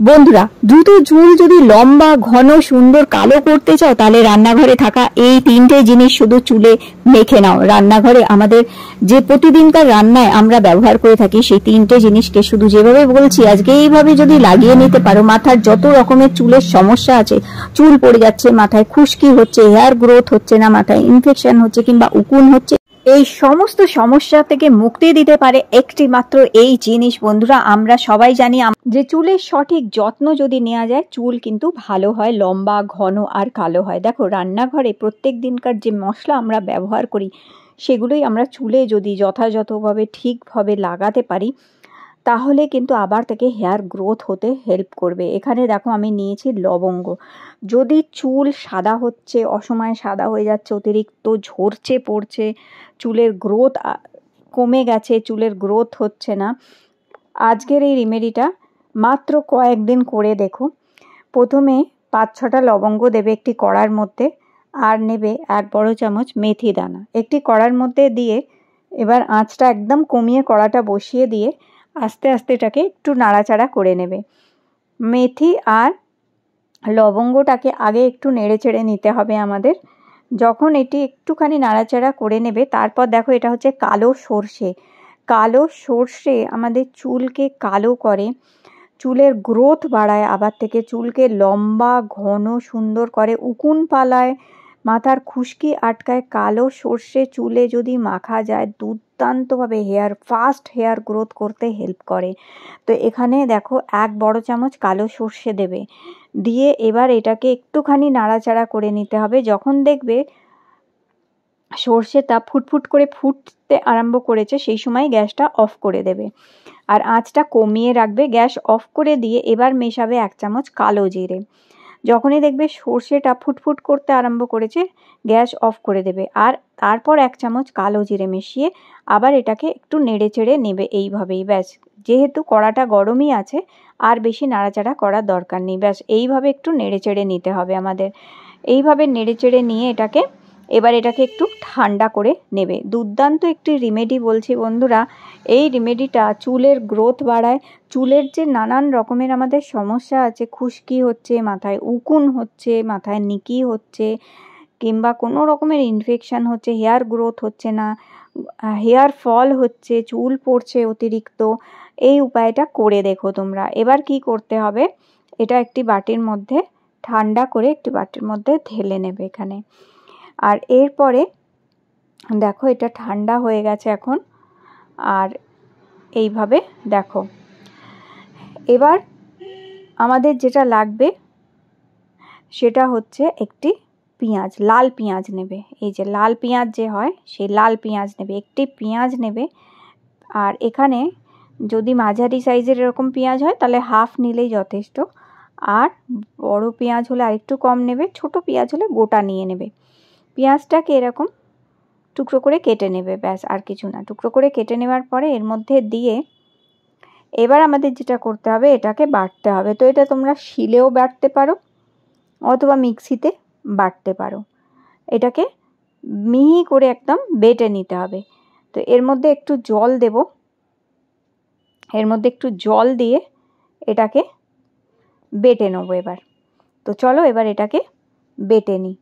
বন্ধুরা, দ্রুত চুল যদি লম্বা, ঘন, সুন্দর, কালো করতে চাও তাহলে রান্নাঘরে থাকা এই তিনটে জিনিস শুধু চুলে মেখে নাও। রান্নাঘরে আমাদের যে প্রতিদিনকার রান্নায় আমরা ব্যবহার করে থাকি সেই তিনটে জিনিসকে শুধু যেভাবে বলছি আজকে এইভাবে যদি লাগিয়ে নিতে পারো, মাথার যত রকমের চুলের সমস্যা আছে, চুল পড়ে যাচ্ছে, মাথায় খুশকি হচ্ছে, হেয়ার গ্রোথ হচ্ছে না, মাথায় ইনফেকশন হচ্ছে কিংবা উকুন হচ্ছে, এই সমস্ত সমস্যা থেকে মুক্তি দিতে পারে একটি মাত্র এই জিনিস। বন্ধুরা, আমরা সবাই জানি যে চুলের সঠিক যত্ন যদি নেওয়া যায় চুল কিন্তু ভালো হয়, লম্বা, ঘন আর কালো হয়। দেখো, রান্নাঘরে প্রত্যেক দিনকার যে মশলা আমরা ব্যবহার করি সেগুলোই আমরা চুলে যদি যথাযথভাবে ঠিকভাবে লাগাতে পারি তাহলে কিন্তু আবার থেকে হেয়ার গ্রোথ হতে হেল্প করবে। এখানে দেখো আমি নিয়েছি লবঙ্গ। যদি চুল সাদা হচ্ছে, অসময়ে সাদা হয়ে যাচ্ছে, অতিরিক্ত ঝরছে পড়ছে, চুলের গ্রোথ কমে গেছে, চুলের গ্রোথ হচ্ছে না, আজকের এই রেমেডিটা মাত্র কয়েকদিন করে দেখো। প্রথমে 5-6টা লবঙ্গ দেবে একটি কড়ার মধ্যে, আর নেবে 1 বড় চামচ মেথি দানা একটি কড়ার মধ্যে দিয়ে এবার আঁচটা একদম কমিয়ে কড়াটা বসিয়ে দিয়ে আস্তে আস্তে এটাকে একটু নাড়াচাড়া করে নেবে। মেথি আর লবঙ্গটাকে আগে একটু নেড়ে চেড়ে নিতে হবে আমাদের। যখন এটি একটুখানি নাড়াচাড়া করে নেবে তারপর দেখো এটা হচ্ছে কালো সর্ষে। কালো সর্ষে আমাদের চুলকে কালো করে, চুলের গ্রোথ বাড়ায়, আবার থেকে চুলকে লম্বা, ঘন, সুন্দর করে, উকুন পালায়, মাথার খুশকি আটকায়। কালো সর্ষে চুলে যদি মাখা যায় দুর্দান্তভাবে ফাস্ট হেয়ার গ্রোথ করতে হেল্প করে। তো এখানে দেখো 1 বড় চামচ কালো সর্ষে দেবে, দিয়ে এবার এটাকে একটুখানি নাড়াচাড়া করে নিতে হবে। যখন দেখবে সর্ষেটা ফুটফুট করে ফুটতে আরম্ভ করেছে সেই সময় গ্যাসটা অফ করে দেবে আর আঁচটা কমিয়ে রাখবে। গ্যাস অফ করে দিয়ে এবার মেশাবে 1 চামচ কালো জিরে। যখনই দেখবে সর্ষেটা ফুটফুট করতে আরম্ভ করেছে গ্যাস অফ করে দেবে আর তারপর 1 চামচ কালো জিরে মিশিয়ে আবার এটাকে একটু নেড়ে চেড়ে নেবে এইভাবেই। ব্যাস, যেহেতু কড়াটা গরমই আছে আর বেশি নাড়াচাড়া করার দরকার নেই। ব্যাস, এইভাবে একটু নেড়ে চেড়ে নিতে হবে আমাদের। এইভাবে নেড়ে চেড়ে নিয়ে এবার এটাকে একটু ঠান্ডা করে নেবে। দুর্দান্ত একটি রেমেডি বলছি বন্ধুরা, এই রেমেডিটা চুলের গ্রোথ বাড়ায়। চুলের যে নানান রকমের আমাদের সমস্যা আছে, খুশকি হচ্ছে, মাথায় উকুন হচ্ছে, মাথায় নিকি হচ্ছে, কিংবা কোনো রকমের ইনফেকশন হচ্ছে, হেয়ার গ্রোথ হচ্ছে না, হেয়ার ফল হচ্ছে, চুল পড়ছে অতিরিক্ত, এই উপায়টা করে দেখো তোমরা। এবার কি করতে হবে, এটা একটি বাটির মধ্যে ঠান্ডা করে একটি বাটির মধ্যে ঢেলে নেবে এখানে। আর এরপরে দেখো এটা ঠান্ডা হয়ে গেছে এখন। আর এইভাবে দেখো এবার আমাদের যেটা লাগবে সেটা হচ্ছে একটি পেঁয়াজ, লাল পেঁয়াজ নেবে। এই যে লাল পেঁয়াজ যে হয় সেই লাল পেঁয়াজ নেবে, একটি পেঁয়াজ নেবে। আর এখানে যদি মাঝারি সাইজের এরকম পেঁয়াজ হয় তাহলে হাফ নিলেই যথেষ্ট, আর বড় পেঁয়াজ হলে আরেকটু কম নেবে, ছোট পেঁয়াজ হলে গোটা নিয়ে নেবে। পেঁয়াজটাকে এরকম টুকরো করে কেটে নেবে, ব্যাস আর কিছু না। টুকরো করে কেটে নেওয়ার পরে এর মধ্যে দিয়ে এবার আমাদের যেটা করতে হবে এটাকে বাটতে হবে। তো এটা তোমরা শিলেও বাটতে পারো অথবা মিক্সিতে বাটতে পারো। এটাকে মিহি করে একদম বেটে নিতে হবে। তো এর মধ্যে একটু জল দেব, এর মধ্যে একটু জল দিয়ে এটাকে বেটে নেবো এবার। তো চলো এবার এটাকে বেটে নিই।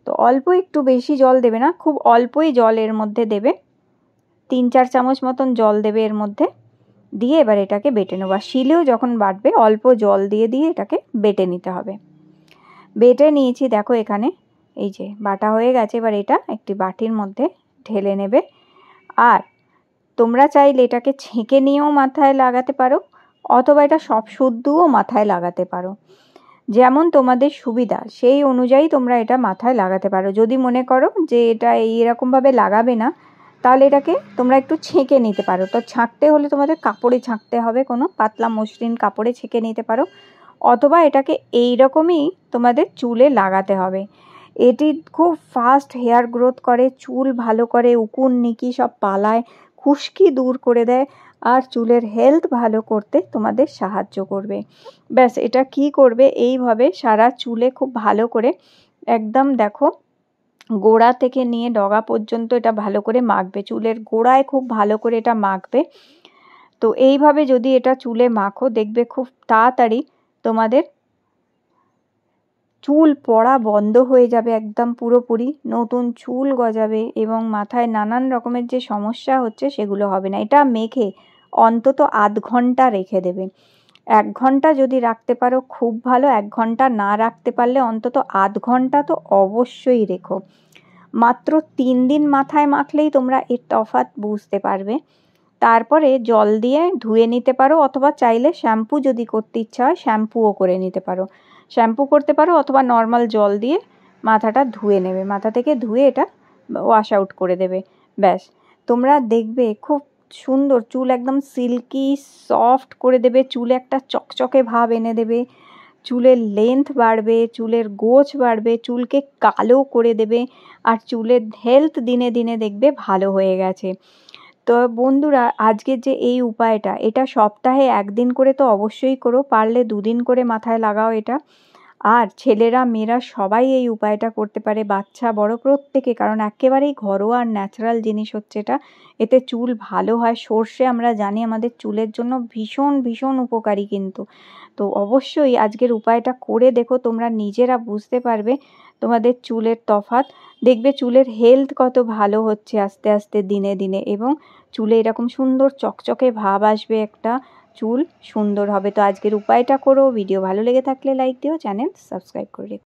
তো অল্প একটু, বেশি জল দেবে না, খুব অল্পই জল এর মধ্যে দেবে, 3-4 চামচ মতন জল দেবে এর মধ্যে, দিয়ে এবার এটাকে বেটে নেবো। আর শিলেও যখন বাটবে অল্প জল দিয়ে দিয়ে এটাকে বেটে নিতে হবে। বেটে নিয়েছি দেখো এখানে, এই যে বাটা হয়ে গেছে। এবার এটা একটি বাটির মধ্যে ঢেলে নেবে। আর তোমরা চাইলে এটাকে ছেঁকে নিয়েও মাথায় লাগাতে পারো অথবা এটা সব শুদ্ধও মাথায় লাগাতে পারো, যেমন তোমাদের সুবিধা সেই অনুযায়ী তোমরা এটা মাথায় লাগাতে পারো। যদি মনে করো যে এটা এইরকমভাবে লাগাবে না তাহলে এটাকে তোমরা একটু ছেঁকে নিতে পারো। তো ছাঁকতে হলে তোমাদের কাপড়ে ছাঁকতে হবে, কোনো পাতলা মসৃণ কাপড়ে ছেঁকে নিতে পারো, অথবা এটাকে এইরকমই তোমাদের চুলে লাগাতে হবে। এটি খুব ফাস্ট হেয়ার গ্রোথ করে, চুল ভালো করে, উকুন নিকি সব পালায়, খুশকি দূর করে দেয় আর চুলের হেলথ ভালো করতে তোমাদের সাহায্য করবে। ব্যাস, এটা কি করবে, এইভাবে সারা চুলে খুব ভালো করে একদম দেখো গোড়া থেকে নিয়ে ডগা পর্যন্ত এটা ভালো করে মাখবে, চুলের গোড়ায় খুব ভালো করে এটা মাখবে। তো এইভাবে যদি এটা চুলে মাখো দেখবে খুব তাড়াতাড়ি তোমাদের চুল পড়া বন্ধ হয়ে যাবে একদম পুরোপুরি, নতুন চুল গজাবে এবং মাথায় নানান রকমের যে সমস্যা হচ্ছে সেগুলো হবে না। এটা মেখে অন্তত আধ ঘন্টা রেখে দেবে। 1 ঘন্টা যদি রাখতে পারো খুব ভালো, 1 ঘন্টা না রাখতে পারলে অন্তত আধ ঘন্টা তো অবশ্যই রেখো। মাত্র 3 দিন মাথায় মাখলেই তোমরা এর তফাৎ বুঝতে পারবে। তারপরে জল দিয়ে ধুয়ে নিতে পারো, অথবা চাইলে শ্যাম্পু যদি করতে ইচ্ছা হয় শ্যাম্পুও করে নিতে পারো। শ্যাম্পু করতে পারো অথবা নর্মাল জল দিয়ে মাথাটা ধুয়ে নেবে, মাথা থেকে ধুয়ে এটা ওয়াশ আউট করে দেবে। ব্যাস, তোমরা দেখবে খুব সুন্দর চুল একদম সিল্কি সফট করে দেবে, চুলে একটা চকচকে ভাব এনে দেবে, চুলের লেন্থ বাড়বে, চুলের গোছ বাড়বে, চুলকে কালো করে দেবে, আর চুলের হেলথ দিনে দিনে দেখবে ভালো হয়ে গেছে। তো বন্ধুরা, আজকের যে এই উপায়টা, এটা সপ্তাহে 1 দিন করে তো অবশ্যই করো, পারলে 2 দিন করে মাথায় লাগাও এটা। আর ছেলেরা মেয়েরা সবাই এই উপায়টা করতে পারে, বাচ্চা বড় প্রত্যেকে, কারণ একেবারেই ঘরোয়া আর ন্যাচারাল জিনিস হচ্ছে এটা। এতে চুল ভালো হয়। সর্ষে আমরা জানি আমাদের চুলের জন্য ভীষণ ভীষণ উপকারী কিন্তু। তো অবশ্যই আজকের উপায়টা করে দেখো, তোমরা নিজেরা বুঝতে পারবে তোমাদের চুলের তফাৎ। দেখবে চুলের হেলথ কত ভালো হচ্ছে আস্তে আস্তে দিনে দিনে, এবং চুলে এরকম সুন্দর চকচকে ভাব আসবে, একটা চুল সুন্দর হবে। তো আজকের উপায়টা করো। ভিডিও ভালো লেগে থাকলে লাইক দিও, চ্যানেল সাবস্ক্রাইব করে রেখো।